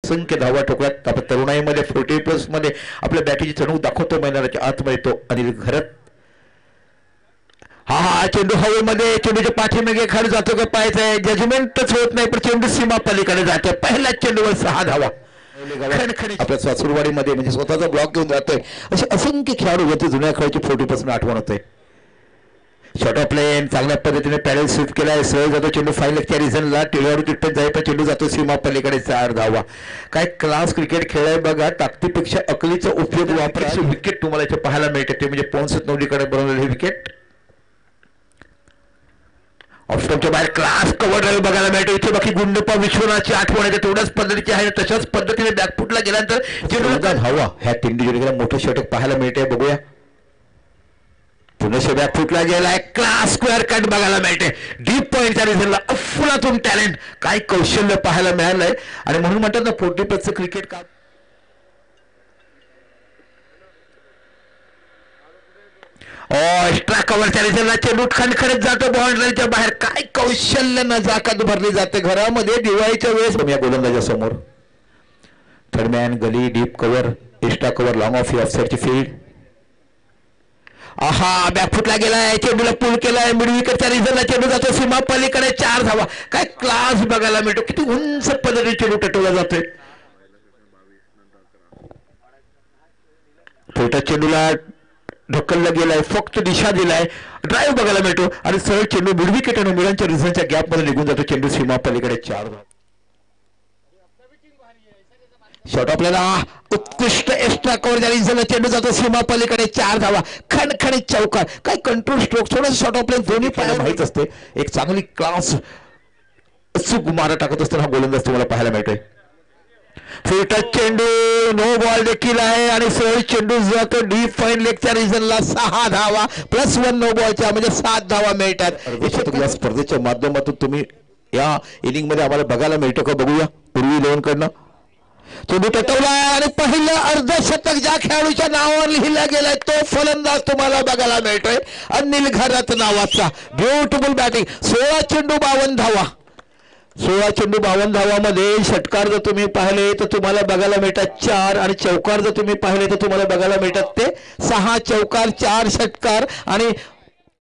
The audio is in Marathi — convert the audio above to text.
असंख्य धावा ठोकल्यात. आपण तरुणाईमध्ये 40+ मध्ये आपल्या बॅटीची चढवून दाखवतो मैदानाच्या आतमध्ये तो अनिल घरत. हा चेंडू हवेमध्ये, चेंडूच्या पाठीमागे खाली जातो का पाहायचंय. जजमेंटच होत नाही पण चेंडू सीमा पलीकडे जातो. पहिल्याच चेंडूवर 6 धावा. आपल्या सासुरवाडीमध्ये म्हणजे स्वतःचा ब्लॉक घेऊन जातोय. असे असंख्य खेळाडू होते. जुन्या खेळाची 40% आठवण होते. शॉर्ट ऑफ लेन चांगल्या पद्धतीने पॅडल स्वीप केलाय. सहज जातो चेंडू फायनलच्या रिझनला. टिळवाडू तिथपर्यंत जाईल पण चेंडू जातो सीमा पलीकडे. 4 धावा. काय क्लास क्रिकेट खेळाय बघा. ताकदीपेक्षा अकलीचा उपयोग वापरायची विकेट तुम्हाला इथे पाहायला मिळते. ते म्हणजे पोन्स नवलीकडे बनवलेली विकेट. ऑफस्टॉपच्या बाहेर क्लास कव्हर ड्राईव्ह बघायला मिळतो. इथे बाकी गुंडप्पा विश्वनाथची आठवण आहे तेवढ्याच पद्धतीची आहे. तशाच पद्धतीने बॅकफुटला गेल्यानंतर चेंडूला धावा ह्या तिंडी जोडीला मोठं षटक पाहायला मिळते. बघूया पुन्हा बॅकफुटला गेलाय. क्लास स्क्वेअर कट बघायला मिळते. डीप पॉईंटच्या रिझनला अफलातून टॅलेंट. काय कौशल्य पाहायला मिळालंय. आणि म्हणून म्हणतात ना 40+ क्रिकेट का एक्स्ट्रा कव्हरच्या रिझनला चेंडू खणखणीत जातो बाउंड्रीच्या बाहेर. काय कौशल्य नजाकत भरली जाते घरामध्ये दिवाळीच्या वेळेस. या गोलंदाजा समोर third man gully deep cover extra cover long off ऑफसाइडची फील्ड. आहा बॅकफुटला गेलाय. चेंडूला पुल केलाय. मिड विकेटच्या रिझनला चेंडू जातो सीमा पलीकडे. 4 धावा. काय क्लास बघायला मिळतो. किती उंच पद्धतीने चेंडू टटवला जातोय. छोट्या चेंडूला ढकलला गेलाय. फक्त दिशा दिलाय. ड्राईव्ह बघायला मिळतो आणि सरळ चेंडू मिड विकेट आणि मिडांच्या रिझनच्या गॅपमध्ये निघून जातो. चेंडू सीमा पलीकडे. 4 धावा. शॉट आपल्याला उत्कृष्ट एक्स्ट्रा कव्हरच्या रिझनला चेंडू जातो सीमा पलीकडे. 4 धावा. खणखणीत चौकार. काय कंट्रोल स्ट्रोक थोडं शॉट ऑफलाईन दोन्ही पायाला माहित असते. एक चांगली क्लास अचूक मारा टाकत असताना हा गोलंदाज तुम्हाला पाहायला मिळतोय. टच चेंडू नो बॉल देखील आहे आणि सरळ चेंडू जातो डीप फाईन लेगच्या रिझनला. 6 धावा +1 नो बॉलच्या म्हणजे 7 धावा मिळतात. या स्पर्धेच्या माध्यमातून तुम्ही या इनिंग मध्ये आम्हाला बघायला मिळतं का बघूया. पूर्वी 2 कडनं चेंडू टटवला आणि पहिलं अर्धशतक ज्या खेळाडूच्या नावावर लिहिला गेलाय तो फलंदाज तुम्हाला बघायला मिळतोय अनिल घरत नावाचा. Beautiful batting. 16 चेंडू 52 धावा. 16 चेंडू 52 धावामध्ये षटकार जर तुम्ही पाहिले तर तुम्हाला बघायला मिळतात 4 आणि चौकार जर तुम्ही पाहिले तर तुम्हाला बघायला मिळतात ते 6 चौकार 4 षटकार आणि